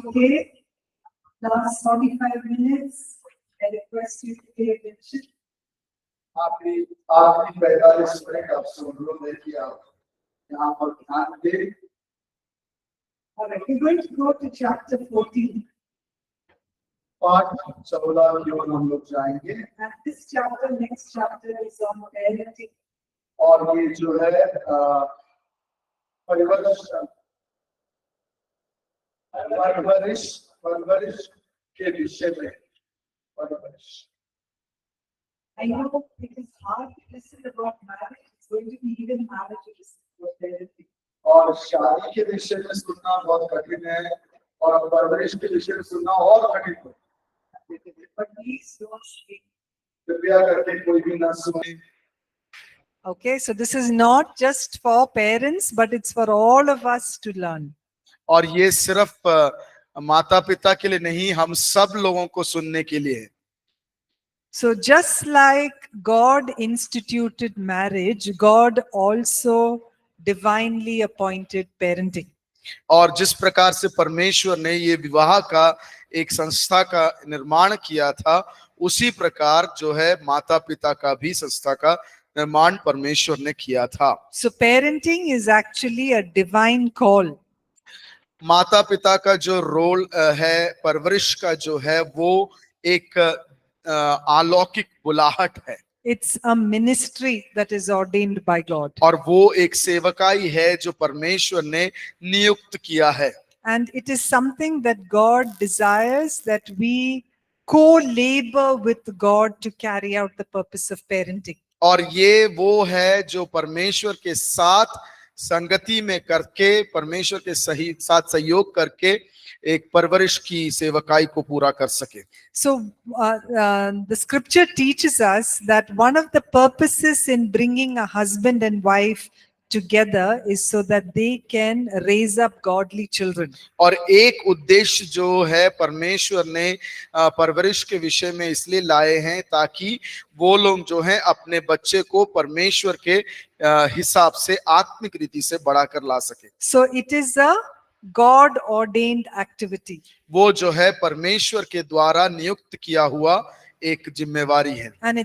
Okay, last 45 minutes. I request you to pay attention. आपकी 45 minute आप सुन लो, देखिए आप यहाँ पर ध्यान दें। All right, we're going to go to chapter 14. पाठ 14 की ओर हम लोग जाएंगे। And this chapter, next chapter, is on parenting. और ये जो है परवरिश के विषय में परवरिश। I know it is hard to listen about marriage. It's going to be even harder to listen about parenting. और शादी के विषय में सुनना बहुत कठिन है और परवरिश के विषय में सुनना और कठिन है। But please don't speak. कृपया करके कोई भी ना सुने। Okay, so this is not just for parents, but it's for all of us to learn. और ये सिर्फ माता पिता के लिए नहीं, हम सब लोगों को सुनने के लिए है। So just like God instituted marriage, God also divinely appointed parenting. और जिस प्रकार से परमेश्वर ने ये विवाह का एक संस्था का निर्माण किया था, उसी प्रकार जो है माता पिता का भी संस्था का निर्माण परमेश्वर ने किया था। So parenting is actually a divine call. माता पिता का जो रोल है, परवरिश का जो है, वो एक अलौकिक बुलाहट है। It's a ministry that is ordained by God. और वो एक सेवकाई है जो परमेश्वर ने नियुक्त किया है। And it is something that God desires that we co-labor with God to carry out the purpose of parenting. और ये वो है जो परमेश्वर के साथ संगति में करके, परमेश्वर के सही साथ सहयोग करके एक परवरिश की सेवकाई को पूरा कर सके। So the scripture teaches us that one of the purposes in bringing a husband and wife together is so that they can raise up godly children. और एक उद्देश्य जो है परमेश्वर ने परवरिश के विषय में इसलिए लाए हैं ताकि वो लोग जो हैं अपने बच्चे को परमेश्वर के हिसाब से आत्मिक रीति से बड़ा कर ला सके। So it is a God ordained activity. वो जो है परमेश्वर के द्वारा नियुक्त किया हुआ एक जिम्मेवारी है। And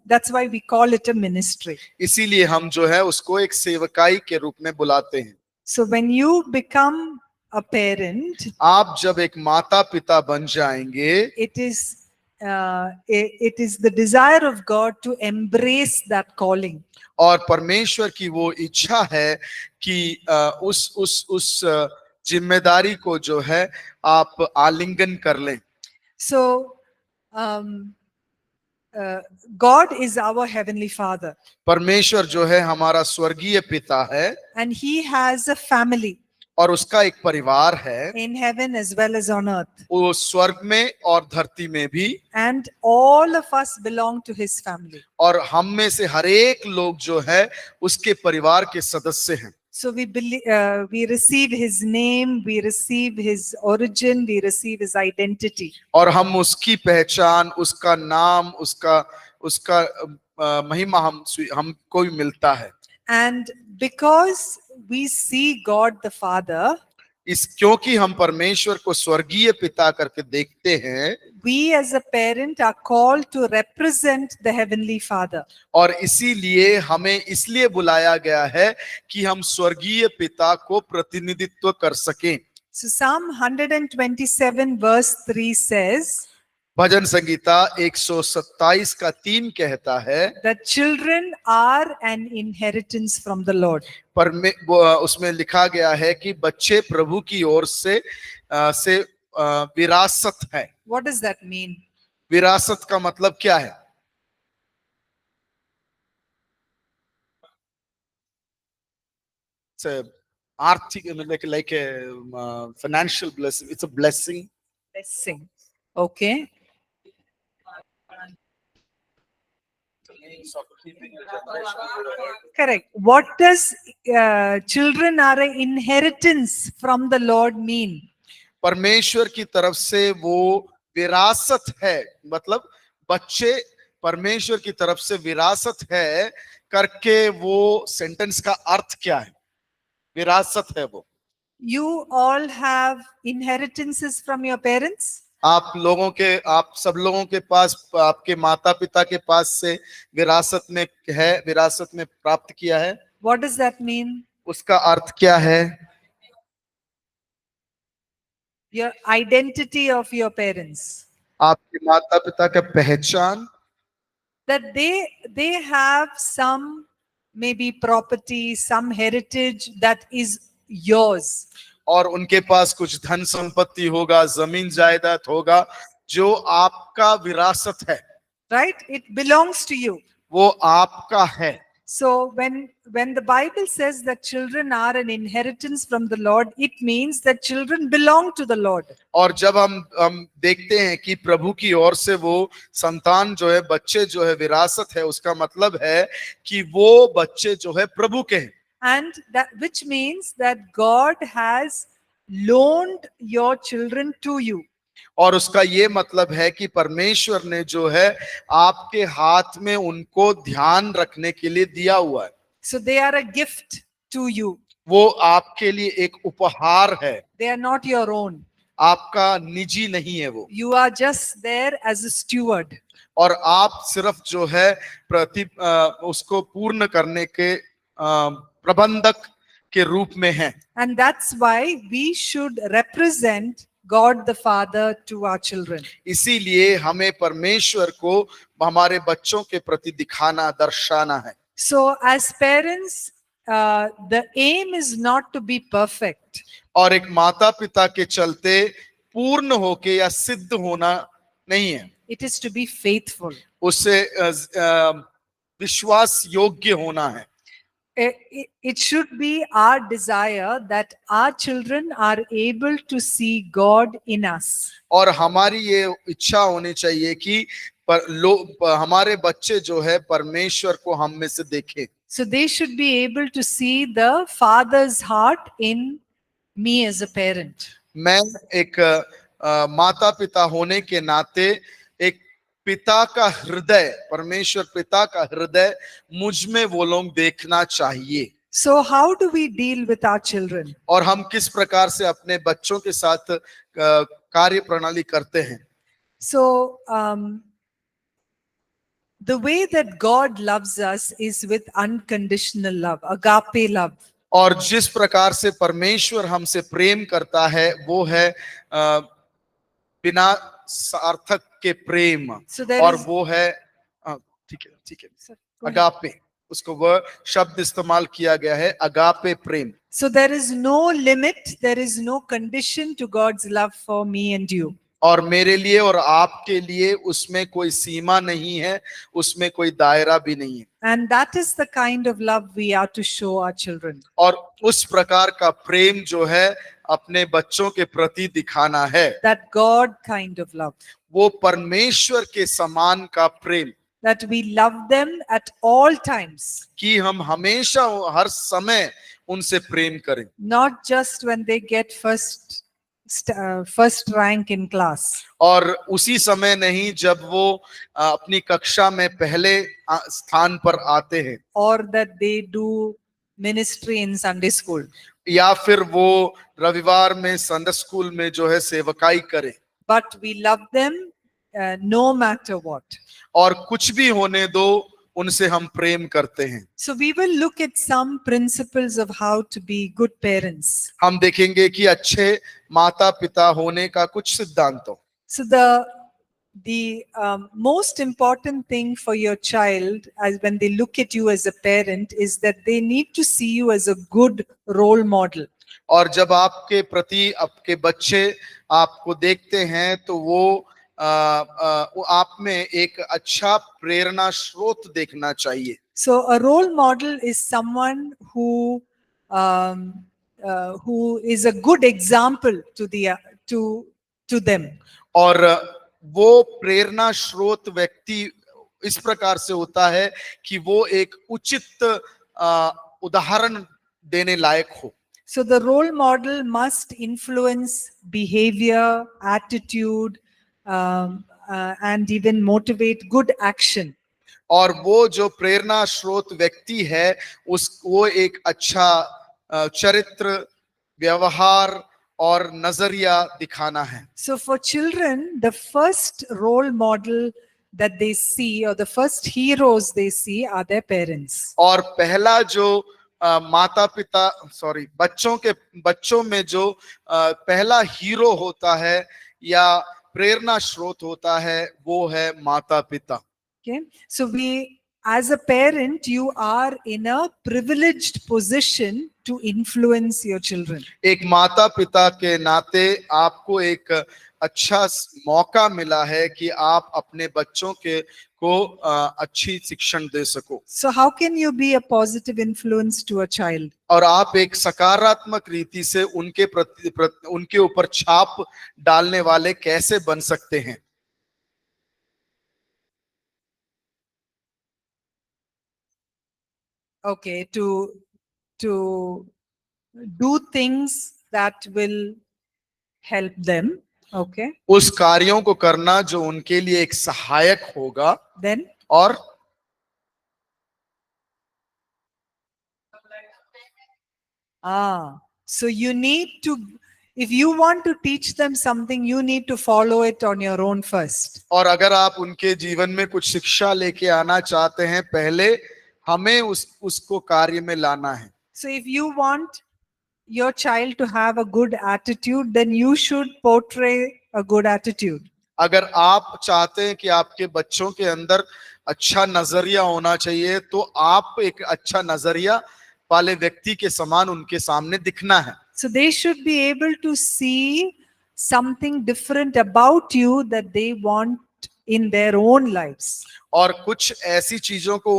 that's why we call it a ministry. इसीलिए हम जो है उसको एक सेवकाई के रूप में बुलाते हैं। So when you become a parent, आप जब एक माता पिता बन जाएंगे, it is the desire of God to embrace that calling. और परमेश्वर की वो इच्छा है कि उस जिम्मेदारी को जो है आप आलिंगन कर लें। So God is our heavenly Father. परमेश्वर जो है हमारा स्वर्गीय पिता है। And he has a family. और उसका एक परिवार है। In heaven as well as on earth. वो स्वर्ग में और धरती में भी। And all of us belong to his family. और हम में से हर एक लोग जो है उसके परिवार के सदस्य हैं। So we receive his name, we receive his origin, we receive his identity. और हम उसकी पहचान, उसका नाम, उसका महिमा हमको भी मिलता है। And because we see God the Father, क्योंकि हम परमेश्वर को स्वर्गीय पिता करके देखते हैं, we as a parent are called to represent the heavenly Father. और इसीलिए हमें इसलिए बुलाया गया है कि हम स्वर्गीय पिता को प्रतिनिधित्व कर सकें। So Psalm 127 verse 3 says, भजन संगीता 127 का 3 कहता है, the children are an inheritance from the Lord. उसमें लिखा गया है कि बच्चे प्रभु की ओर से विरासत है। What does that mean? विरासत का मतलब क्या है? It's a आर्थिक, like a financial blessing. It's a blessing. Blessing. Okay. Correct. What does children are an inheritance from the Lord mean? परमेश्वर की तरफ से वो विरासत है, मतलब बच्चे परमेश्वर की तरफ से विरासत है करके वो सेंटेंस का अर्थ क्या है? विरासत है वो। You all have inheritances from your parents. आप सब लोगों के पास आपके माता पिता के पास से विरासत में प्राप्त किया है। What does that mean? उसका अर्थ क्या है? Your identity of your parents. आपके माता पिता का पहचान, That they have some maybe property, some heritage that is yours. और उनके पास कुछ धन संपत्ति होगा, जमीन जायदाद होगा जो आपका विरासत है, Right? It belongs to you. वो आपका है। So when the Bible says that children are an inheritance from the Lord, it means that children belong to the Lord. और जब हम देखते हैं कि प्रभु की ओर से वो संतान जो है, बच्चे जो है विरासत है, उसका मतलब है कि वो बच्चे जो है प्रभु के हैं। And that which means that God has loaned your children to you. और उसका ये मतलब है कि परमेश्वर ने जो है आपके हाथ में उनको ध्यान रखने के लिए दिया हुआ है। So they are a gift to you. वो आपके लिए एक उपहार है, They are not your own. आपका निजी नहीं है वो। You are just there as a steward. और आप सिर्फ जो है उसको पूर्ण करने के प्रबंधक के रूप में हैं। And that's why we should represent God the Father to our children. इसीलिए हमें परमेश्वर को हमारे बच्चों के प्रति दिखाना, दर्शाना है। So as parents, the aim is not to be perfect. और एक माता पिता के चलते पूर्ण होके या सिद्ध होना नहीं है, It is to be faithful. उससे विश्वास योग्य होना है। It should be our desire that our children are able to see God in us. और हमारी ये इच्छा होनी चाहिए कि हमारे बच्चे जो है परमेश्वर को हम में से देखें। So they should be able to see the Father's heart in me as a parent. मैं एक माता पिता होने के नाते एक पिता का हृदय, परमेश्वर पिता का हृदय मुझ में वो लोग देखना चाहिए। So how do we deal with our children? और हम किस प्रकार से अपने बच्चों के साथ कार्य प्रणाली करते हैं? So the way that God loves us is with unconditional love, agape love. और जिस प्रकार से परमेश्वर हमसे प्रेम करता है वो है बिना सार्थक के प्रेम। और वो है ठीक है अगापे, उसको वह शब्द इस्तेमाल किया गया है, agape Prem. So there is no limit, there is no condition to God's love for me and you. और मेरे लिए और आपके लिए उसमें कोई सीमा नहीं है, उसमें कोई दायरा भी नहीं है। And that is the kind of love we are to show our children. और उस प्रकार का प्रेम जो है अपने बच्चों के प्रति दिखाना है, That God kind of love. वो परमेश्वर के समान का प्रेम, That we love them at all times. कि हम हमेशा हर समय उनसे प्रेम करें। Not just when they get first rank in class. और उसी समय नहीं जब वो अपनी कक्षा में पहले स्थान पर आते हैं, Or that they do ministry in Sunday school. या फिर वो रविवार में संडे स्कूल में जो है सेवकाई करे। But we love them no matter what. और कुछ भी होने दो, उनसे हम प्रेम करते हैं। So we will look at some principles of how to be good parents. हम देखेंगे कि अच्छे माता पिता होने का कुछ सिद्धांतों। So the most important thing for your child as when they look at you as a parent is that they need to see you as a good role model. और जब आपके प्रति आपके बच्चे आपको देखते हैं तो वो आप में एक अच्छा प्रेरणा स्रोत देखना चाहिए। So a role model is someone who is a good example to them. और वो प्रेरणा स्रोत व्यक्ति इस प्रकार से होता है कि वो एक उचित उदाहरण देने लायक हो। So the role model must influence behavior, attitude, and even motivate good action. और वो जो प्रेरणा स्रोत व्यक्ति है वो एक अच्छा चरित्र व्यवहार और नजरिया दिखाना है। So for children, the first role model that they see, or the first heroes they see, are their parents. और पहला जो माता पिता बच्चों में जो पहला हीरो होता है या प्रेरणा स्रोत होता है वो है माता पिता। Okay, so as a parent, you are in a privileged position to influence your children. एक माता पिता के नाते आपको एक अच्छा मौका मिला है कि आप अपने बच्चों को अच्छी शिक्षण दे सको। So how can you be a positive influence to a child? और आप एक सकारात्मक रीति से उनके ऊपर छाप डालने वाले कैसे बन सकते हैं? Okay, to do things that will help them. Okay, उस कार्यों को करना जो उनके लिए एक सहायक होगा। then और so you need to, if you want to teach them something, you need to follow it on your own first. और अगर आप उनके जीवन में कुछ शिक्षा लेके आना चाहते हैं, पहले हमें उसको कार्य में लाना है। So if you want your child to have a good attitude, then you should portray a good attitude. अगर आप चाहते हैं कि आपके बच्चों के अंदर अच्छा नजरिया होना चाहिए, तो आप एक अच्छा नजरिया वाले व्यक्ति के समान उनके सामने दिखना है। So they should be able to see something different about you that they want in their own lives. और कुछ ऐसी चीजों को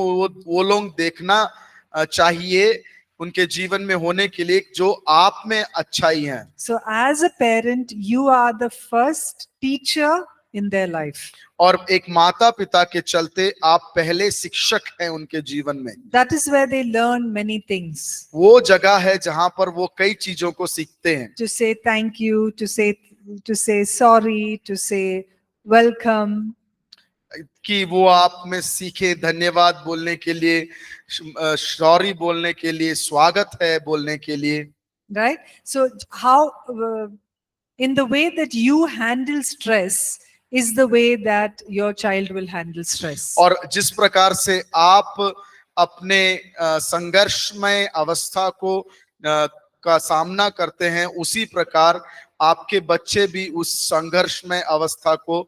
वो लोग देखना चाहिए उनके जीवन में होने के लिए जो आप में अच्छाई है। So as a parent, you are the first teacher in their life. और एक माता पिता के चलते आप पहले शिक्षक हैं उनके जीवन में। That is where they learn many things. वो जगह है जहां पर वो कई चीजों को सीखते हैं। To say thank you, to say sorry, to say welcome. कि वो आप में सीखे धन्यवाद बोलने के लिए, सॉरी बोलने के लिए, स्वागत है बोलने के लिए। Right? So how in the way that you handle stress is the way that your child will handle stress. और जिस प्रकार से आप अपने संघर्षमय अवस्था का सामना करते हैं, उसी प्रकार आपके बच्चे भी उस संघर्षमय अवस्था को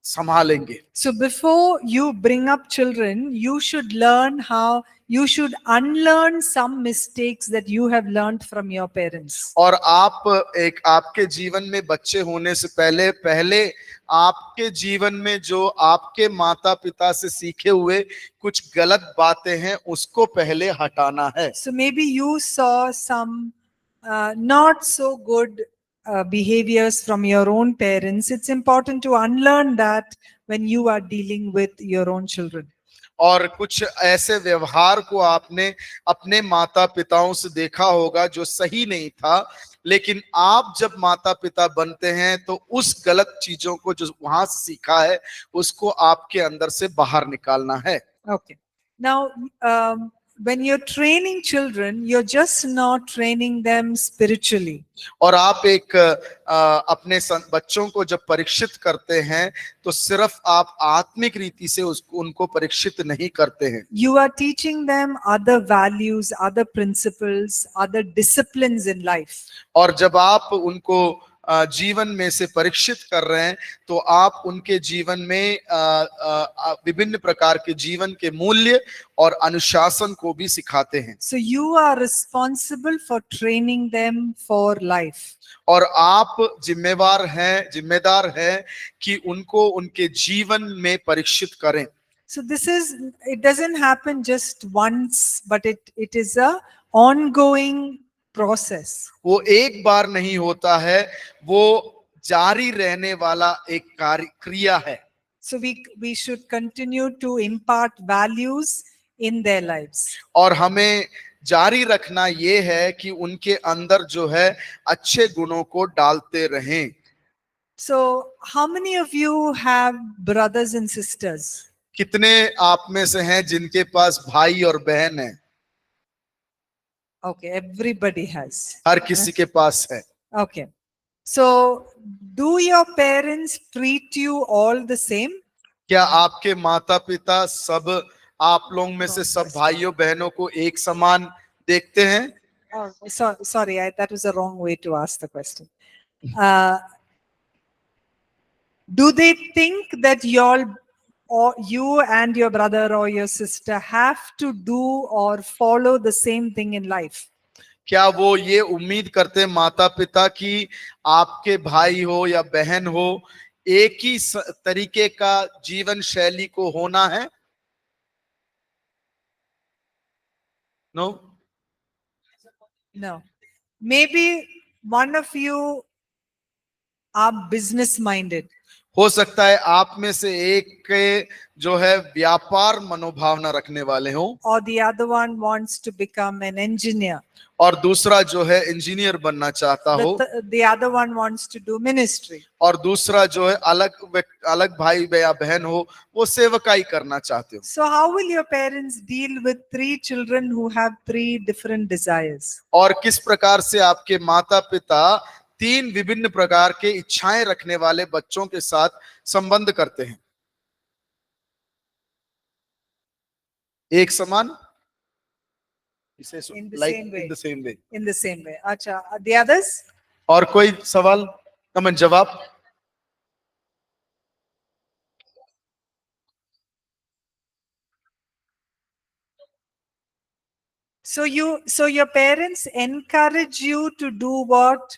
संभालेंगे। So before you bring up children, you should learn how you should unlearn some mistakes that you have learned from your parents. और आपके जीवन में बच्चे होने से पहले आपके जीवन में जो आपके माता पिता से सीखे हुए कुछ गलत बातें हैं, उसको पहले हटाना है। So maybe you saw some not so good behaviors from your own parents. It's important to unlearn that when you are dealing with your own children. और कुछ ऐसे व्यवहार को आपने अपने माता पिताओं से देखा होगा जो सही नहीं था, लेकिन आप जब माता पिता बनते हैं तो उस गलत चीजों को जो वहां से सीखा है उसको आपके अंदर से बाहर निकालना है। Okay. Now, when you're training children, you're just not training them spiritually. और आप अपने बच्चों को जब परीक्षित करते हैं तो सिर्फ आप आत्मिक रीति से उनको परीक्षित नहीं करते हैं। You are teaching them other values, other principles, other disciplines in life. और जब आप उनको जीवन में से परीक्षित कर रहे हैं तो आप उनके जीवन में विभिन्न प्रकार के जीवन के मूल्य और अनुशासन को भी सिखाते हैं। So you are responsible for training them for life. और आप जिम्मेदार हैं कि उनको उनके जीवन में परीक्षित करें। So it doesn't happen just once, but it is a ongoing process. वो एक बार नहीं होता है, वो जारी रहने वाला एक क्रिया है। So we should continue to impart values in their lives. और हमें जारी रखना ये है कि उनके अंदर जो है अच्छे गुणों को डालते रहें। So how many of you have brothers and sisters? कितने आप में से हैं जिनके पास भाई और बहन हैं? Okay, everybody has. हर किसी के पास है। Okay. So, do your parents treat you all the same? क्या आपके माता पिता सब आप लोग में से सब भाइयों बहनों को एक समान देखते हैं? Oh, sorry, that was a wrong way to ask the question. Do they think that you and your brother or your sister have to do or follow the same thing in life? क्या वो ये उम्मीद करते हैं माता पिता की आपके भाई हो या बहन हो एक ही तरीके का जीवन शैली को होना है? No. No. Maybe one of you are business minded, हो सकता है आप में से एक के जो है व्यापार मनोभावना रखने वाले हो or the other one wants to become an engineer. और दूसरा जो है इंजीनियर बनना चाहता हो The other one wants to do ministry. और दूसरा जो है अलग भाई या बहन हो वो सेवकाई करना चाहते हो। So how will your parents deal with 3 children who have 3 different desires? और किस प्रकार से आपके माता पिता 3 विभिन्न प्रकार के इच्छाएं रखने वाले बच्चों के साथ संबंध करते हैं? एक समान? In the Like same way. in the same way. In the same way. Acha, the others? और कोई सवाल कमेंट जवाब? So your parents encourage you to do what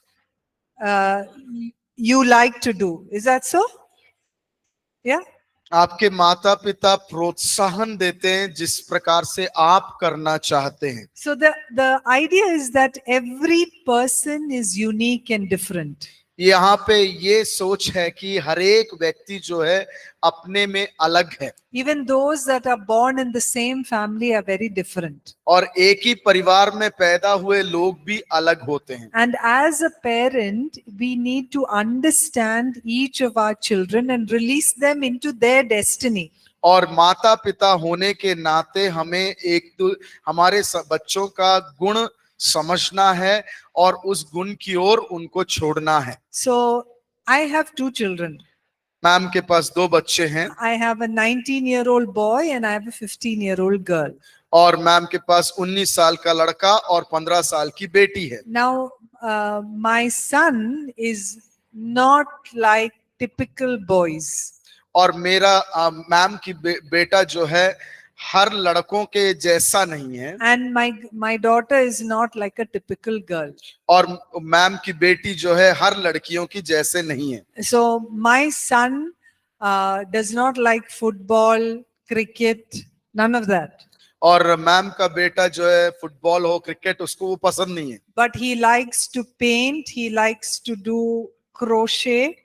you like to do. Is that so? Yeah. आपके माता पिता प्रोत्साहन देते हैं जिस प्रकार से आप करना चाहते हैं। So the idea is that every person is unique and different. यहाँ पे ये सोच है कि हर एक व्यक्ति जो है अपने में अलग है। Even those that are born in the same family are very different. और एक ही परिवार में पैदा हुए लोग भी अलग होते हैं। And as a parent, we need to understand each of our children and release them into their destiny. और माता पिता होने के नाते हमें हमारे बच्चों का गुण समझना है और उस गुण की ओर उनको छोड़ना है। So I have 2 children. Ma'am के पास 2 बच्चे हैं। I have a 19-year-old boy and I have a 15-year-old girl. और मैम के पास 19 साल का लड़का और 15 साल की बेटी है। Now, my son is not like typical boys. और मेरा मैम की बेटा जो है हर लड़कों के जैसा नहीं है। And my daughter is not like a typical girl. और मैम की बेटी जो है हर लड़कियों की जैसे नहीं है। So my son does not like football, cricket, none of that. और मैम का बेटा जो है फुटबॉल हो क्रिकेट उसको वो पसंद नहीं है। But he likes to paint, he likes to do crochet.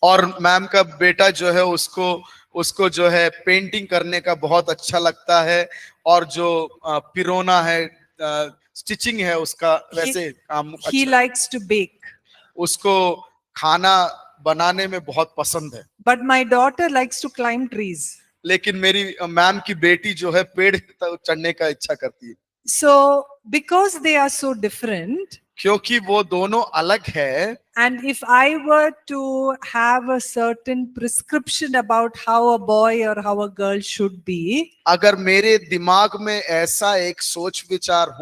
और मैम का बेटा जो है उसको जो है पेंटिंग करने का बहुत अच्छा लगता है और जो पिरोना है स्टिचिंग है उसका वैसे काम He likes to bake. उसको खाना बनाने में बहुत पसंद है। But my daughter likes to climb trees. लेकिन मेरी मैम की बेटी जो है पेड़ चढ़ने का इच्छा करती है। So because they are so different, क्योंकि वो दोनों अलग है, and if I were to have a certain prescription about how a boy or how a girl should be, अगर मेरे दिमाग में ऐसा एक सोच विचार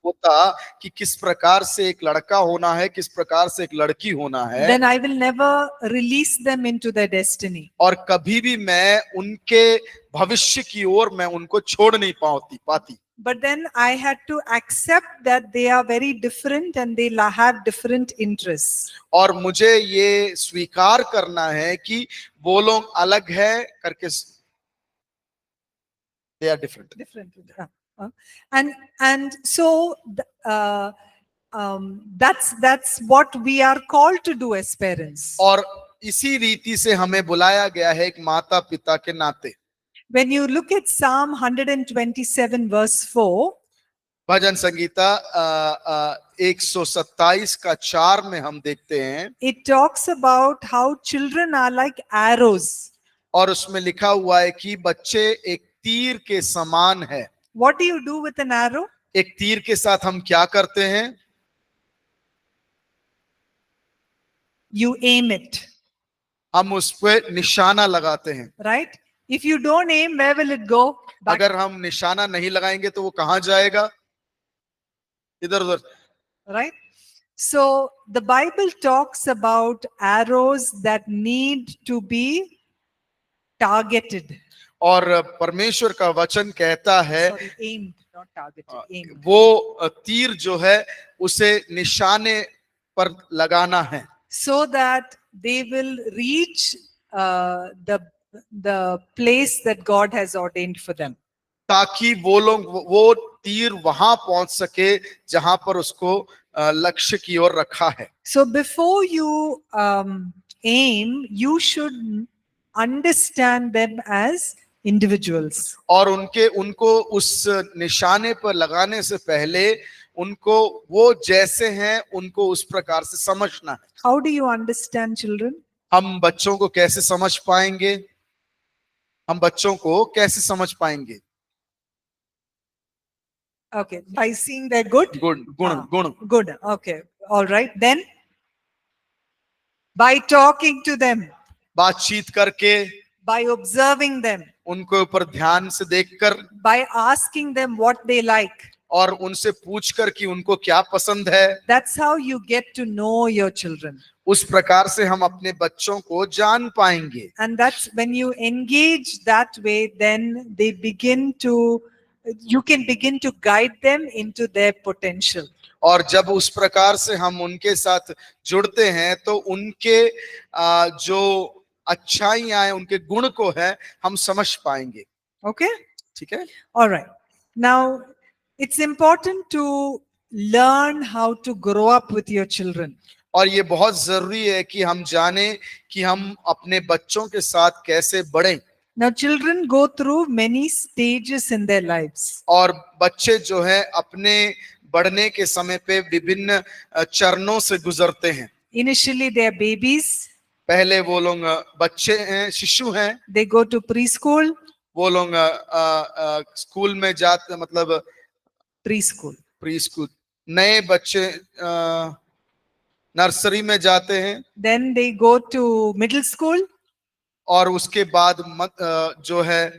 होता कि किस प्रकार से एक लड़का होना है, किस प्रकार से एक लड़की होना है, then I will never release them into their destiny. और कभी भी मैं उनके भविष्य की ओर मैं उनको छोड़ नहीं पाती। But then I had to accept that they are very different and they have different interests. और मुझे ये स्वीकार करना है कि वो लोग अलग है करके they are different. And so that's what we are called to do as parents. और इसी रीति से हमें बुलाया गया है एक माता पिता के नाते। When you look at Psalm 127 verse 4, भजन संगीता 127 का 4 में हम देखते हैं, it talks about how children are like arrows. और उसमें लिखा हुआ है कि बच्चे एक तीर के समान है। What do you do with an arrow? एक तीर के साथ हम क्या करते हैं? You aim it, हम उस पे निशाना लगाते हैं। right? If you don't aim, where will it go? Back, अगर हम निशाना नहीं लगाएंगे तो वो कहां जाएगा? इधर उधर। right? So the Bible talks about arrows that need to be targeted. और परमेश्वर का वचन कहता है Sorry, aimed, not targeted, aimed. वो तीर जो है उसे निशाने पर लगाना है, So that they will reach the place that God has ordained for them. ताकि वो लोग वो तीर वहां पहुंच सके जहां पर उसको लक्ष्य की ओर रखा है। So before you aim, you should understand them as individuals. और उनको उस निशाने पर लगाने से पहले उनको वो जैसे हैं उनको उस प्रकार से समझना है। How do you understand children? हम बच्चों को कैसे समझ पाएंगे? हम बच्चों को कैसे समझ पाएंगे? Okay, by seeing their good? गुण गुण गुण। Good, okay. All right. Then, by talking to them, बातचीत करके, by observing them, उनको ऊपर ध्यान से देखकर, by asking them what they like. और उनसे पूछकर कि उनको क्या पसंद है। That's how you get to know your children. उस प्रकार से हम अपने बच्चों को जान पाएंगे। And that's when you engage that way, then they begin to, you can begin to guide them into their potential. और जब उस प्रकार से हम उनके साथ जुड़ते हैं तो उनके जो अच्छाइयां हैं, उनके गुण को है हम समझ पाएंगे। Okay? ठीक है? All right. Now, it's important to learn how to grow up with your children. और ये बहुत जरूरी है कि हम जाने कि हम अपने बच्चों के साथ कैसे बढ़ें। Now, children go through many stages in their lives. और बच्चे जो है अपने बढ़ने के समय पे विभिन्न चरणों से गुजरते हैं। Initially, they are babies. पहले वो लोग बच्चे हैं, शिशु हैं। They go to preschool. वो लोग स्कूल में जाते, मतलब Preschool. Pre school. नए बच्चे नर्सरी में जाते हैं। Then they go to middle school. और उसके बाद जो है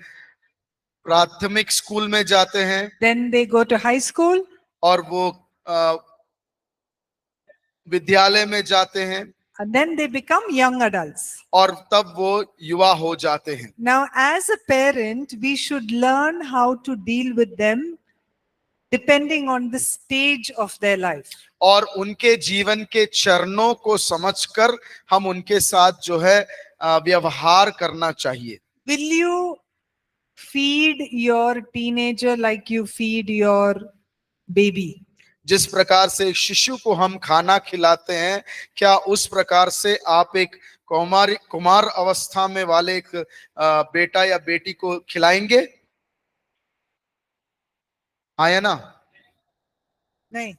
प्राथमिक स्कूल में जाते हैं। Then they go to high school. और वो विद्यालय में जाते हैं। And then they become young adults. और तब वो युवा हो जाते हैं। Now, as a parent, we should learn how to deal with them depending on the stage of their life. और उनके जीवन के चरणों को समझकर हम उनके साथ जो है व्यवहार करना चाहिए। Will you feed your teenager like you feed your baby? जिस प्रकार से एक शिशु को हम खाना खिलाते हैं, क्या उस प्रकार से आप एक कुमार अवस्था में वाले एक बेटा या बेटी को खिलाएंगे? हाँ या ना? नहीं.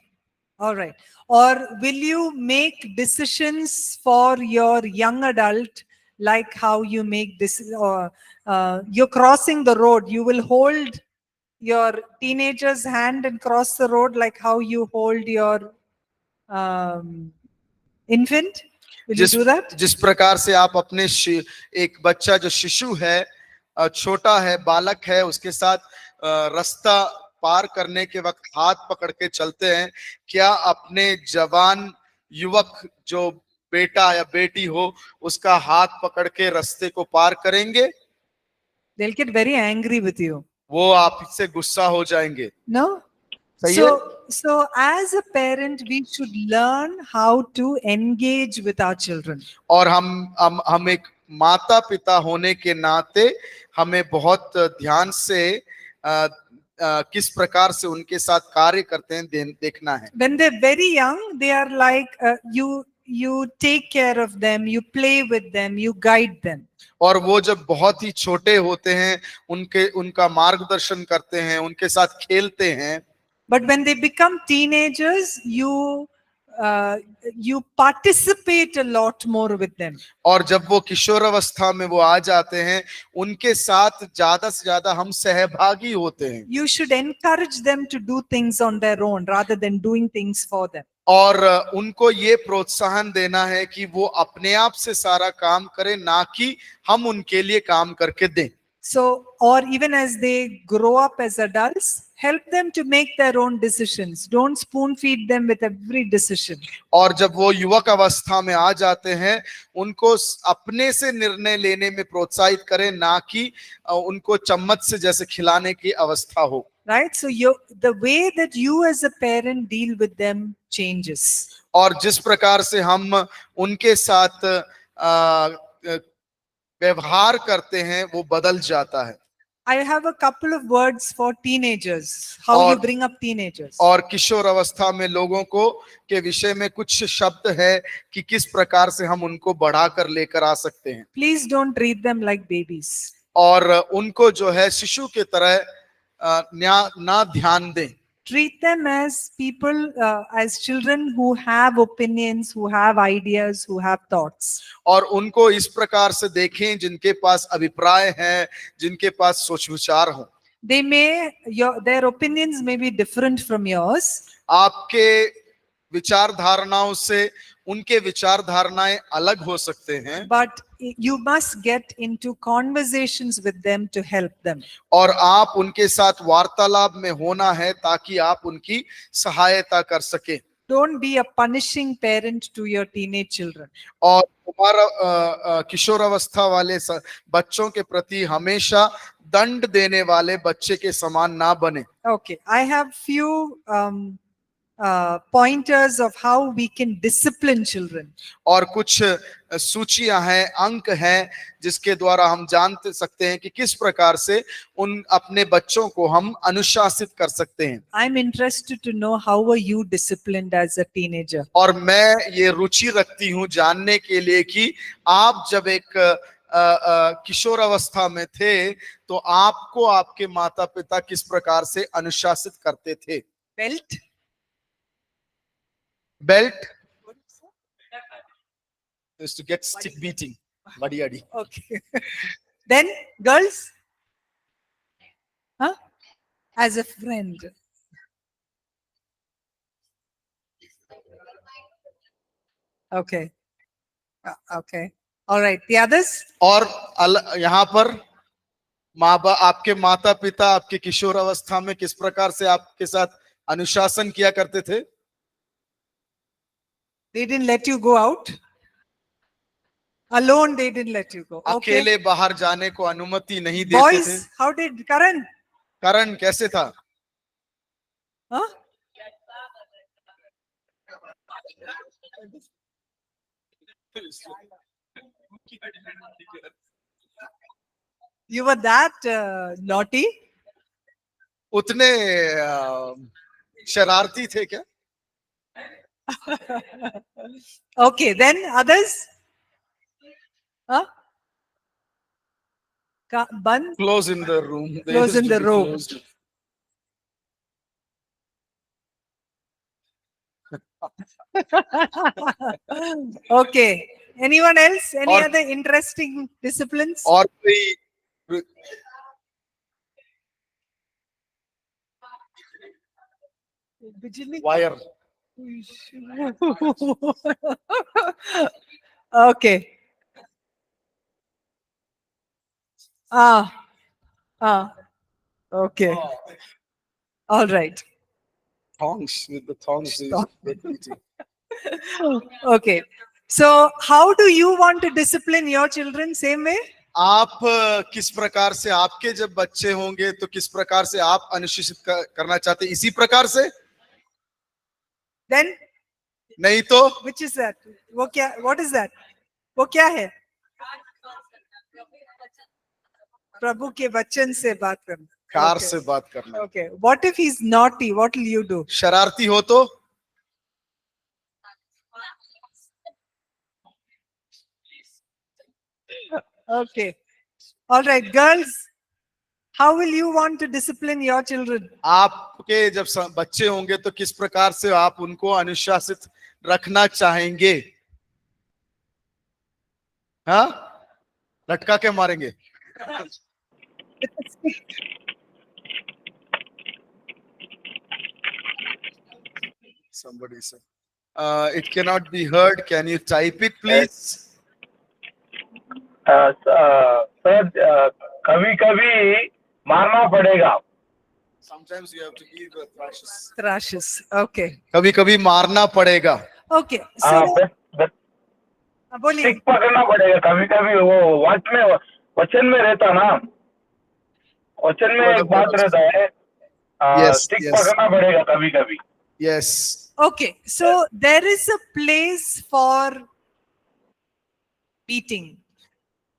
All right. Or will you make decisions for your young adult like how you make this? You're crossing the road. You will hold your teenager's hand and cross the road like how you hold your infant. Will you do that? जिस प्रकार से आप अपने एक बच्चा जो शिशु है, छोटा है, बालक है, उसके साथ रास्ता पार करने के वक्त हाथ पकड़ के चलते हैं, क्या अपने जवान युवक जो बेटा या बेटी हो उसका हाथ पकड़ के रास्ते को पार करेंगे? They'll get very angry with you. वो आपसे गुस्सा हो जाएंगे। No? सही है? So as a parent, we should learn how to engage with our children. और हम एक माता पिता होने के नाते हमें बहुत ध्यान से किस प्रकार से उनके साथ कार्य करते हैं देखना है। When they're very young, they are like you take care of them, you play with them, you guide them. और वो जब बहुत ही छोटे होते हैं उनका मार्गदर्शन करते हैं, उनके साथ खेलते हैं। But when they become teenagers, you you participate a lot more with them. और जब वो किशोर अवस्था में वो आ जाते हैं, उनके साथ ज्यादा से ज्यादा हम सहभागी होते हैं। You should encourage them to do things on their own rather than doing things for them. और उनको ये प्रोत्साहन देना है कि वो अपने आप से सारा काम करें, ना कि हम उनके लिए काम करके दें। So, or even as they grow up as adults, help them to make their own decisions. Don't spoon feed them with every decision. और जब वो युवक अवस्था में आ जाते हैं, उनको अपने से निर्णय लेने में प्रोत्साहित करें, ना कि उनको चम्मच से जैसे खिलाने की अवस्था हो। Right? So, the way that you as a parent deal with them changes. और जिस प्रकार से हम उनके साथ व्यवहार करते हैं, वो बदल जाता है। I have a couple of words for teenagers. How you bring up teenagers. और किशोर अवस्था में लोगों को के विषय में कुछ शब्द है कि किस प्रकार से हम उनको बढ़ाकर लेकर आ सकते हैं। Please don't treat them like babies. और उनको जो है शिशु के तरह ना ध्यान दें। Treat them as people, as children who have opinions, who have ideas, who have thoughts. और उनको इस प्रकार से देखें जिनके पास अभिप्राय हैं, जिनके पास सोच विचार हो। They may, their opinions may be different from yours. आपके विचार धारणाओं से उनके विचार धारणाएं अलग हो सकते हैं। But you must get into conversations with them to help them. और आप उनके साथ वार्तालाप में होना है ताकि आप उनकी सहायता कर सके। Don't be a punishing parent to your teenage children. और तुम्हारा किशोर अवस्था वाले बच्चों के प्रति हमेशा दंड देने वाले बच्चे के समान ना बने। Okay, I have few pointers of how we can discipline children. और कुछ सूचियां हैं, अंक हैं, जिसके द्वारा हम जान सकते हैं कि किस प्रकार से उन अपने बच्चों को हम अनुशासित कर सकते हैं। I'm interested to know how were you disciplined as a teenager. और मैं ये रुचि रखती हूँ जानने के लिए कि आप जब एक किशोर अवस्था में थे, तो आपको आपके माता पिता किस प्रकार से अनुशासित करते थे। Belt is to get stick beating. Vadiyadi. Okay. Then girls? Huh? As a friend. Okay. Okay. All right. The others? और यहाँ पर आपके माता पिता आपके किशोर अवस्था में किस प्रकार से आपके साथ अनुशासन किया करते थे? They didn't let you go out? Alone they didn't let you go. Okay. अकेले बाहर जाने को अनुमति नहीं देते थे। Boys, how did Karan? करण कैसे था? Huh? You were that naughty? उतने शरारती थे क्या? Okay, then others? Huh? Ban? Close in the room. They Close used in to the be room. closed. Okay. Anyone else? Any और- other interesting disciplines? और कोई wire Okay. Okay. All right. thongs with the thongs. Okay. So, how do you want to discipline your children? Same way? आप किस प्रकार से आपके जब बच्चे होंगे तो किस प्रकार से आप अनुशासित करना चाहते, इसी प्रकार से? Then नहीं तो which is that? वो क्या? What is that? वो क्या है? प्रभु के वचन से बात करना. Car Okay. से बात करना। Okay. What if he's naughty? What will you do? शरारती हो तो? Okay. All right, girls. How will you want to discipline your children? आपके जब बच्चे होंगे तो किस प्रकार से आप उनको अनुशासित रखना चाहेंगे? हाँ, लटका के मारेंगे? Somebody said, it cannot be heard. Can you type it, please? Sir कभी कभी मारना पड़ेगा. Sometimes you have to give thrashes. Thrashes. Okay. कभी कभी मारना पड़ेगा. Okay. So, बोलिए. स्टिक पकड़ना पड़ेगा. कभी कभी वो वचन में रहता ना, वचन में एक बात रहता है, स्टिक पकड़ना पड़ेगा कभी कभी. Yes. Okay. So there is a place for beating.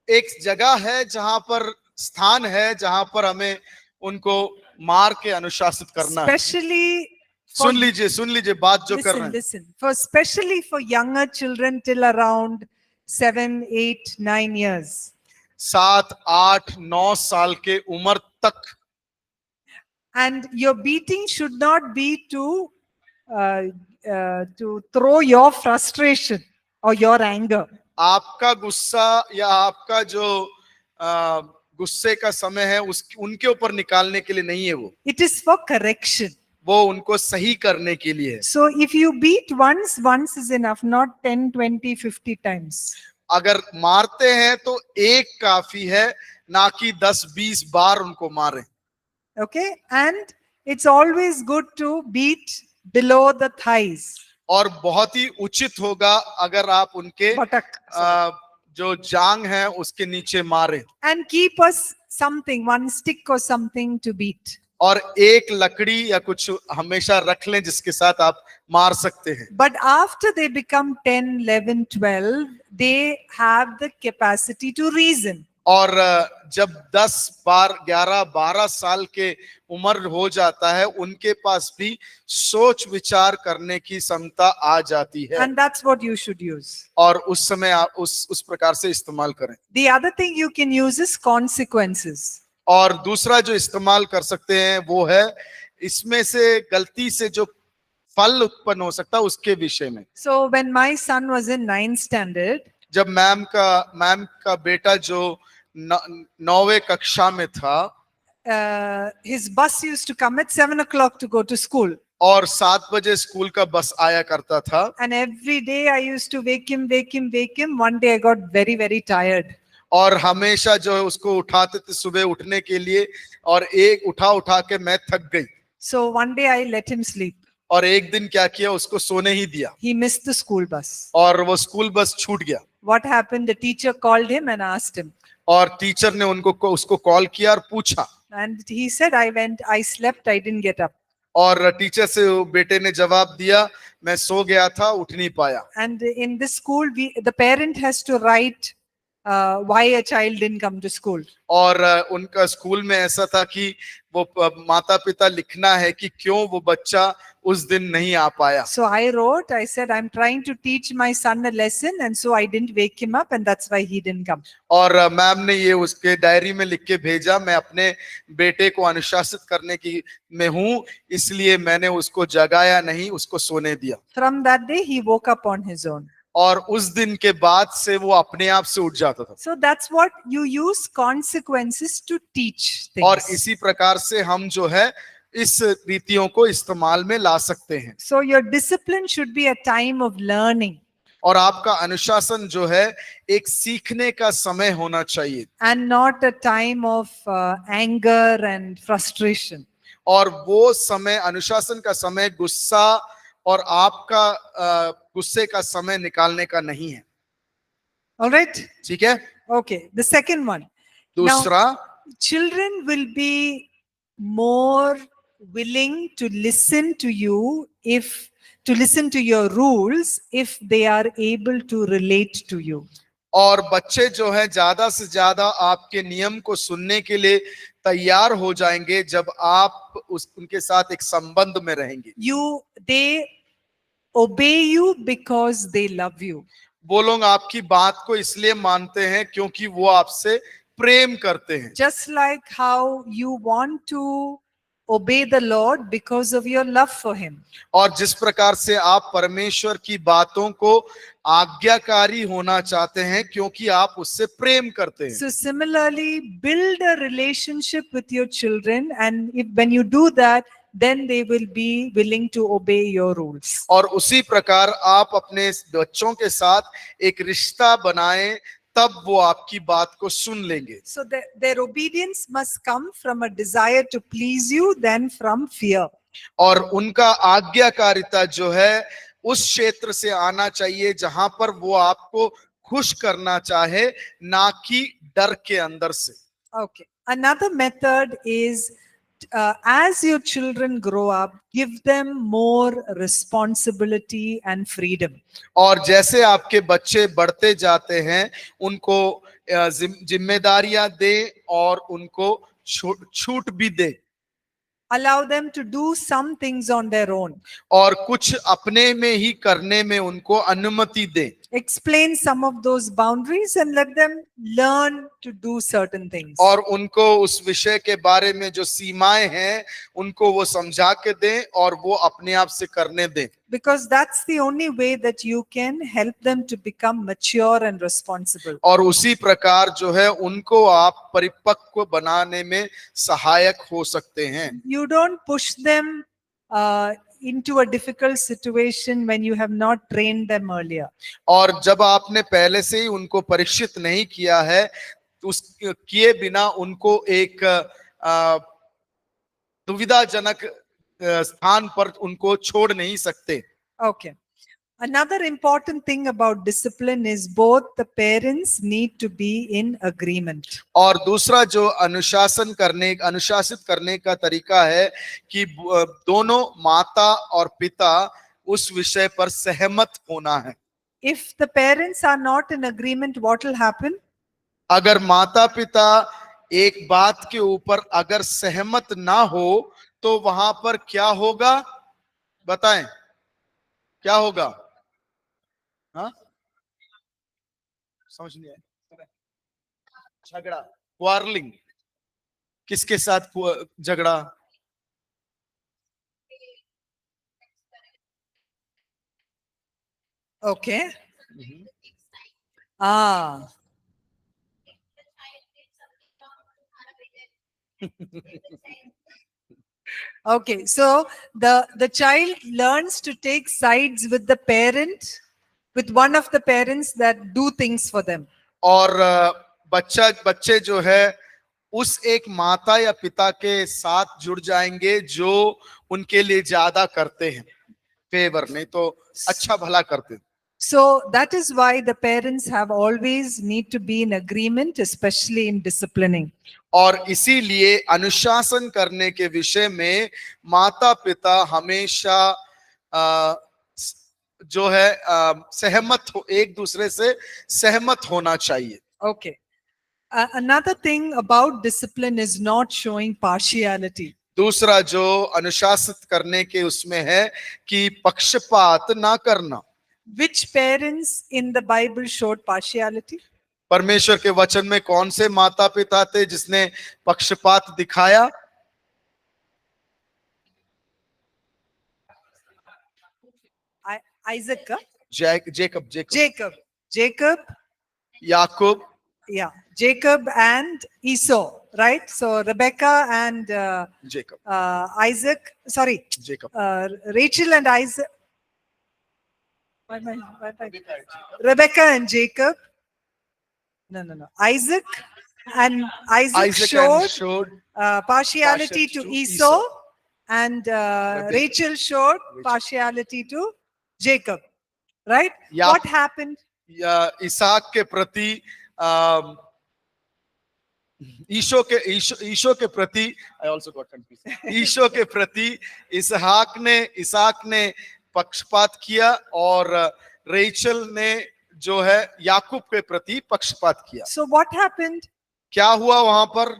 एक जगह है जहां पर स्थान है जहां पर हमें उनको मार के अनुशासित करना है. Especially for, सुन लीजिए बात जो कर रहे हैं. listen. For especially for younger children till around 7, 8, 9 years. 7, 8, 9 साल के उम्र तक. And your beating should not be to throw your frustration or your anger. आपका गुस्सा या आपका जो गुस्से का समय है उनके ऊपर निकालने के लिए नहीं है वो. It is for correction. वो उनको सही करने के लिए है. So if you beat once is enough, not 10, 20, 50 times. अगर मारते हैं तो एक काफी है, ना कि 10-20 बार उनको मारें. Okay, and it's always good to beat below the thighs. और बहुत ही उचित होगा अगर आप उनके जो जांग है उसके नीचे मारें. And keep us something, one stick or something to beat. और एक लकड़ी या कुछ हमेशा रख लें जिसके साथ आप मार सकते हैं. But after they become 10, 11, 12, they have the capacity to reason. और जब 10, 11, 12 साल के उम्र हो जाता है उनके पास भी सोच विचार करने की क्षमता आ जाती है. And that's what you should use. और उस समय आप उस प्रकार से इस्तेमाल करें. The other thing you can use is consequences. और दूसरा जो इस्तेमाल कर सकते हैं वो है इसमें से गलती से जो फल उत्पन्न हो सकता है उसके विषय में. So when my son was in 9th standard, जब मैम का बेटा जो 9वीं कक्षा में था, his bus used to come at 7 o'clock to go to school. और 7 बजे स्कूल का बस आया करता था. And every day I used to wake him. One day I got very, very tired. और हमेशा जो है उसको उठाते थे सुबह उठने के लिए और एक उठा के मैं थक गई. So one day I let him sleep. और एक दिन क्या किया, उसको सोने ही दिया. He missed the school bus. और वो स्कूल बस छूट गया. What happened? The teacher called him and asked him. और टीचर ने उसको कॉल किया और पूछा. And he said, I slept, I didn't get up. और टीचर से बेटे ने जवाब दिया, मैं सो गया था, उठ नहीं पाया. And in this school, the parent has to write why a child didn't come to school. और उनका स्कूल में ऐसा था कि वो माता पिता लिखना है कि क्यों वो बच्चा उस दिन नहीं आ पाया. So I said, I'm trying to teach my son a lesson, and so I didn't wake him up, and that's why he didn't come. और मैम ने ये उसके डायरी में लिख के भेजा, मैं अपने बेटे को अनुशासित करने की में हूँ, इसलिए मैंने उसको जगाया नहीं, उसको सोने दिया. From that day, he woke up on his own. और उस दिन के बाद से वो अपने आप से उठ जाता था. So that's what you use consequences to teach things. और इसी प्रकार से हम जो है इस रीतियों को इस्तेमाल में ला सकते हैं. So your discipline should be a time of learning. और आपका अनुशासन जो है एक सीखने का समय होना चाहिए. And not a time of anger and frustration. और वो समय, अनुशासन का समय गुस्सा और आपका गुस्से का समय निकालने का नहीं है. All right? ठीक है. Okay. The second one. दूसरा, Now, children will be more willing to listen to you to listen to your rules if they are able to relate to you. और बच्चे जो है ज्यादा से ज्यादा आपके नियम को सुनने के लिए तैयार हो जाएंगे जब आप उनके साथ एक संबंध में रहेंगे. They obey you because they love you. वो लोग आपकी बात को इसलिए मानते हैं क्योंकि वो आपसे प्रेम करते हैं। Just like how you want to obey the Lord because of your love for Him. और जिस प्रकार से आप परमेश्वर की बातों को आज्ञाकारी होना चाहते हैं क्योंकि आप उससे प्रेम करते हैं। So similarly, build a relationship with your children, and when you do that, then they will be willing to obey your rules. और उसी प्रकार आप अपने बच्चों के साथ एक रिश्ता बनाएं, तब वो आपकी बात को सुन लेंगे। So their obedience must come from a desire to please you, than from fear. और उनका आज्ञाकारिता जो है उस क्षेत्र से आना चाहिए जहां पर वो आपको खुश करना चाहे, ना कि डर के अंदर से। Okay. Another method is, as your children grow up, give them more responsibility and freedom. और जैसे आपके बच्चे बढ़ते जाते हैं उनको जिम्मेदारियां दे और उनको छूट भी दे। Allow them to do some things on their own. और कुछ अपने में ही करने में उनको अनुमति दे। Explain some of those boundaries and let them learn to do certain things. और उनको उस विषय के बारे में जो सीमाएं हैं उनको वो समझा के दें और वो अपने आप से करने दें। Because that's the only way that you can help them to become mature and responsible. और उसी प्रकार जो है उनको आप परिपक्व बनाने में सहायक हो सकते हैं। You don't push them into a difficult situation when you have not trained them earlier. और जब आपने पहले से ही उनको परीक्षित नहीं किया है, उस किए बिना उनको एक दुविधाजनक स्थान पर उनको छोड़ नहीं सकते। Okay. Another important thing about discipline is both the parents need to be in agreement. और दूसरा जो अनुशासित करने का तरीका है कि दोनों माता और पिता उस विषय पर सहमत होना है। If the parents are not in agreement, what will happen? अगर माता पिता एक बात के ऊपर अगर सहमत ना हो तो वहां पर क्या होगा, बताएं क्या होगा? हाँ, समझ नहीं आया। झगड़ा, क्वारलिंग। किसके साथ झगड़ा? Okay. Ah. Okay, so the child learns to take sides with the parent, with one of the parents that do things for them. और बच्चे जो है उस एक माता या पिता के साथ जुड़ जाएंगे जो उनके लिए ज्यादा करते हैं, फेवर नहीं तो अच्छा भला करते हैं। So that is why the parents have always need to be in agreement, especially in disciplining. और इसीलिए अनुशासन करने के विषय में माता पिता हमेशा जो है सहमत हो, एक दूसरे से सहमत होना चाहिए। Okay. Another thing about discipline is not showing partiality. दूसरा जो अनुशासित करने के उसमें है कि पक्षपात ना करना। Which parents in the Bible showed partiality? परमेश्वर के वचन में कौन से माता पिता थे जिसने पक्षपात दिखाया? Isaac, Jacob, Yakub, yeah, Jacob and Esau, right? So Rebecca and Jacob, Isaac, sorry, Jacob, Rachel and Isaac. Why am I? Rebecca and Jacob. No. Isaac showed partiality to Esau, and Rachel showed partiality to Jacob, right? What happened? इसहाक के प्रति ईशो के प्रति I also got confused. ईशो के प्रति इसहाक ने पक्षपात किया और रेचल ने जो है याकूब के प्रति पक्षपात किया। So what happened? क्या हुआ वहां पर?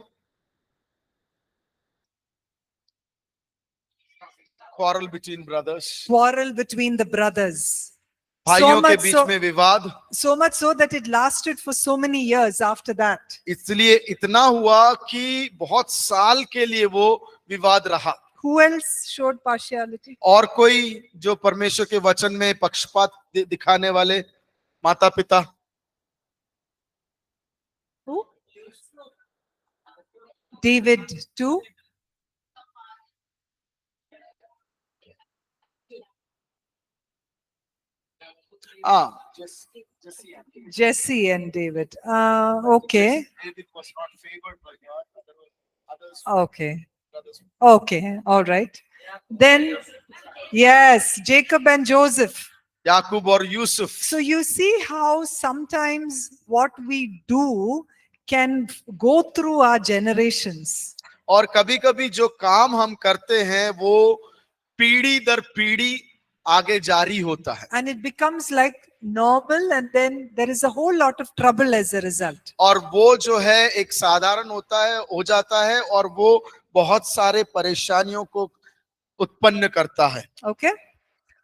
Quarrel between brothers. Quarrel between the brothers. भाइयों के much बीच so- में विवाद, So much so that it lasted for so many years after that. इसलिए इतना हुआ कि बहुत साल के लिए वो विवाद रहा। Who else showed partiality? और कोई जो परमेश्वर के वचन में पक्षपात दिखाने वाले माता पिता? Who? David too. हाँ, Jesse and David. Okay. David was not favored by God, others Okay. Okay. All right. Then, yes, Jacob and Joseph. याकूब और Yusuf. So you see how sometimes what we do can go through our generations. और कभी कभी जो काम हम करते हैं वो पीढ़ी दर पीढ़ी आगे जारी होता है, And it becomes like normal, and then there is a whole lot of trouble as a result. और वो जो है एक साधारण होता है, हो जाता है, और वो बहुत सारे परेशानियों को उत्पन्न करता है। Okay?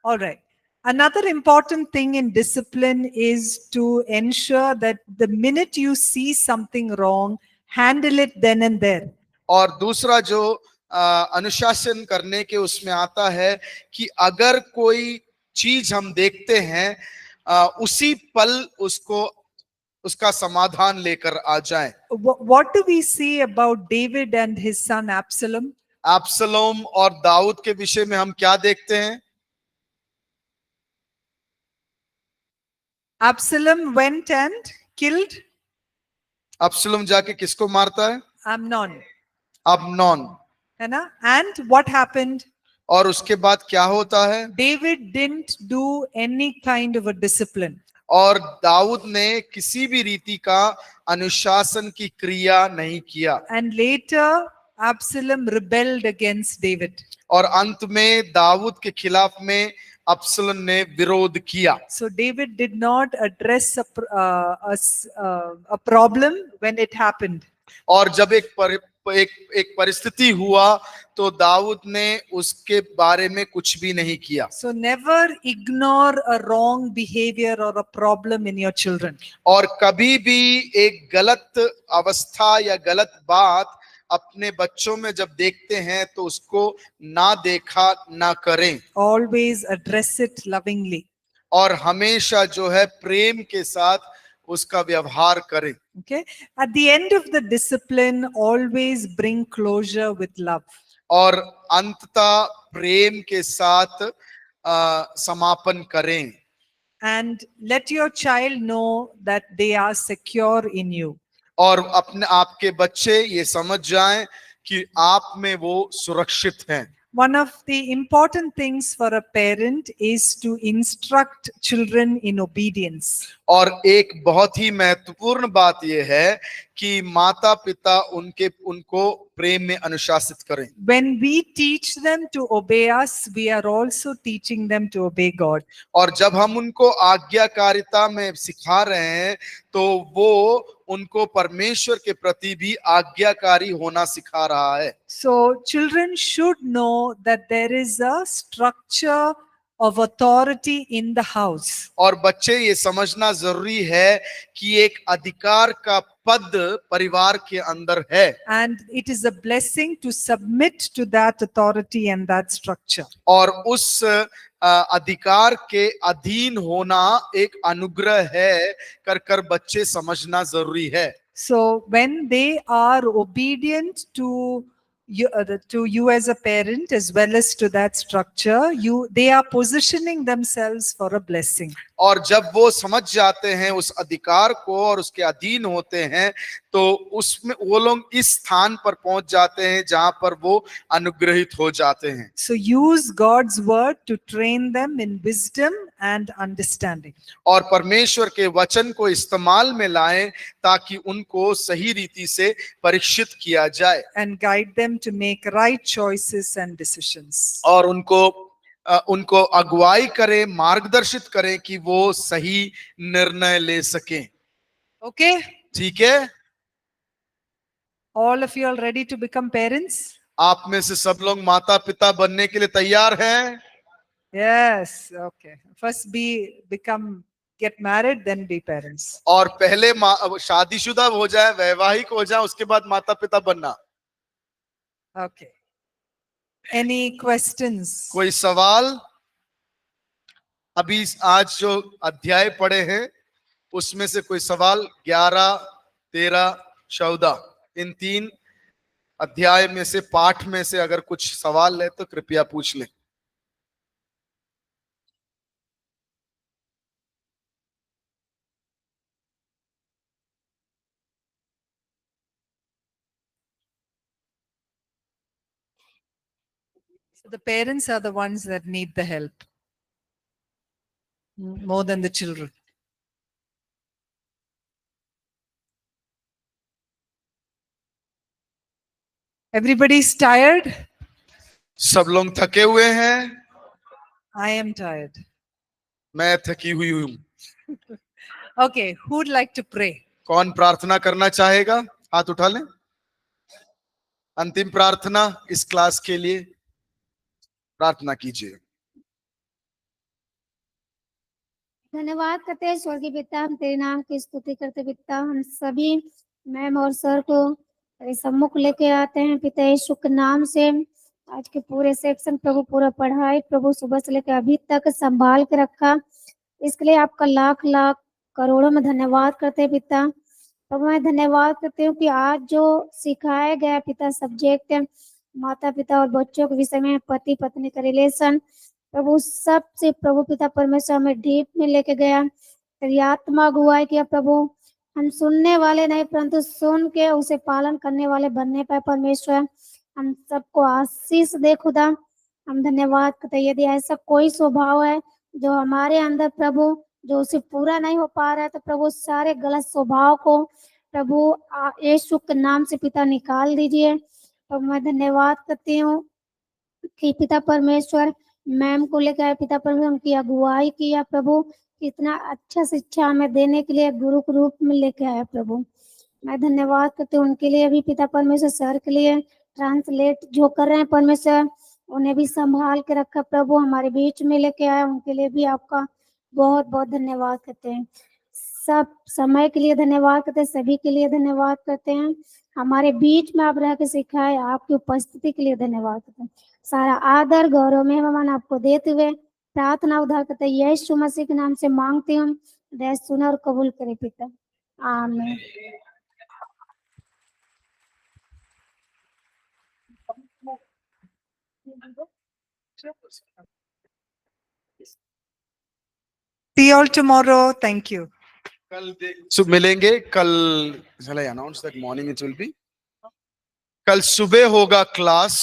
All right. Another important thing in discipline is to ensure that the minute you see something wrong, handle it then and there. और दूसरा जो अनुशासन करने के उसमें आता है कि अगर कोई चीज हम देखते हैं उसी पल उसको उसका समाधान लेकर आ जाए। What do we see about David and his son Absalom? अब्सलोम और दाऊद के विषय में हम क्या देखते हैं? Absalom went and killed अब्सलोम जाके किसको मारता है? Amnon. अबनोन। है ना? And what happened? और उसके बाद क्या होता है? David didn't do any kind of a discipline. और दाऊद ने किसी भी रीति का अनुशासन की क्रिया नहीं किया। And later Absalom rebelled against David. और अंत में दाऊद के खिलाफ में अब्सलोम ने विरोध किया। So David did not address a problem when it happened. और जब एक परिस्थिति हुआ तो दाऊद ने उसके बारे में कुछ भी नहीं किया। So never ignore a wrong behavior or a problem in your children. और कभी भी एक गलत अवस्था या गलत बात अपने बच्चों में जब देखते हैं तो उसको ना देखा ना करें। Always address it lovingly. और हमेशा जो है प्रेम के साथ उसका व्यवहार करें। Okay. At the end of the discipline, always bring closure with love. और अंततः प्रेम के साथ समापन करें। And let your child know that they are secure in you. और अपने आपके बच्चे ये समझ जाएं कि आप में वो सुरक्षित हैं। One of the important things for a parent is to instruct children in obedience. और एक बहुत ही महत्वपूर्ण बात यह है कि माता पिता उनको प्रेम में अनुशासित करें। When we teach them to obey us, we are also teaching them to obey God. और जब हम उनको आज्ञाकारिता में सिखा रहे हैं तो वो उनको परमेश्वर के प्रति भी आज्ञाकारी होना सिखा रहा है। So children should know that there is a structure of authority in the house. और बच्चे ये समझना जरूरी है कि एक अधिकार का पद परिवार के अंदर है। And it is a blessing to submit to that authority and that structure. और उस अधिकार के अधीन होना एक अनुग्रह है, कर बच्चे समझना जरूरी है। So when they are obedient to you as a parent as well as to that structure, they are positioning themselves for a blessing. और जब वो समझ जाते हैं उस अधिकार को और उसके अधीन होते हैं तो उसमें वो लोग इस स्थान पर पहुंच जाते हैं जहां पर वो अनुग्रहित हो जाते हैं। So use God's word to train them in wisdom and understanding. और परमेश्वर के वचन को इस्तेमाल में लाएं ताकि उनको सही रीति से परीक्षित किया जाए। And guide them to make right choices and decisions. और उनको अगुवाई करें, मार्गदर्शित करें कि वो सही निर्णय ले सकें। Okay? ठीक है? All of you are ready to become parents? आप में से सब लोग माता पिता बनने के लिए तैयार हैं? Yes. Okay. First get married, then be parents. और पहले शादीशुदा हो जाए, वैवाहिक हो जाए, उसके बाद माता पिता बनना। Okay. Any questions? कोई सवाल? अभी आज जो अध्याय पढ़े हैं उसमें से कोई सवाल? 11, 13, 14 इन 3 अध्याय में से, पाठ में से अगर कुछ सवाल है तो कृपया पूछ लें। So the parents are the ones that need the help more than the children. Everybody's tired? सब लोग थके हुए हैं? I am tired. मैं थकी हुई हूं। Okay, who'd like to pray? कौन प्रार्थना करना चाहेगा? हाथ उठा लें। अंतिम प्रार्थना इस क्लास के लिए प्रार्थना कीजिए। धन्यवाद करते हैं स्वर्गीय पिता, हम तेरे नाम की स्तुति करते पिता। हम सभी मैम और सर को तेरे सम्मुख लेके आते हैं पिता यीशु के नाम से। आज के पूरे सेक्शन प्रभु, पूरा पढ़ाई प्रभु सुबह से लेकर अभी तक संभाल के रखा, इसके लिए आपका लाख लाख करोड़ों में धन्यवाद करते हैं पिता। प्रभु मैं धन्यवाद करती हूँ कि आज जो सिखाया गया पिता सब्जेक्ट माता पिता और बच्चों के विषय में, पति पत्नी का रिलेशन, प्रभु सबसे प्रभु पिता परमेश्वर हमें डीप में लेके गया, तेरी आत्मा अगुवाई किया प्रभु। हम सुनने वाले नहीं परंतु सुन के उसे पालन करने वाले बनने पाए परमेश्वर। हम सबको आशीष दे खुदा। हम धन्यवाद करते हैं। यदि ऐसा कोई स्वभाव है जो हमारे अंदर प्रभु जो उसे पूरा नहीं हो पा रहा है, तो प्रभु सारे गलत स्वभाव को प्रभु यीशु के नाम से पिता निकाल दीजिए। प्रभु मैं धन्यवाद करती हूँ कि पिता परमेश्वर मैम को लेकर आए, पिता परमेश्वर उनकी अगुवाई किया प्रभु, कितना अच्छा शिक्षा हमें देने के लिए गुरु के रूप में लेके आया प्रभु। मैं धन्यवाद करती हूँ उनके लिए भी पिता परमेश्वर, सर के लिए ट्रांसलेट जो कर रहे हैं परमेश्वर, उन्हें भी संभाल के रखा प्रभु, हमारे बीच में लेके आया, उनके लिए भी आपका बहुत बहुत धन्यवाद करते हैं। सब समय के लिए धन्यवाद करते हैं, सभी के लिए धन्यवाद करते हैं। हमारे बीच में आप रह के सिखाए, आपकी उपस्थिति के लिए धन्यवाद करते हैं। सारा आदर गौरव मेहमान आपको देते हुए प्रार्थना उद्धार करते हैं यीशु मसीह के नाम से मांगती हूँ, दया सुना और कबूल करे पिता, आमीन। See you all tomorrow. Thank you. कल मिलेंगे। कल shall I announce that morning it will be? कल सुबह होगा क्लास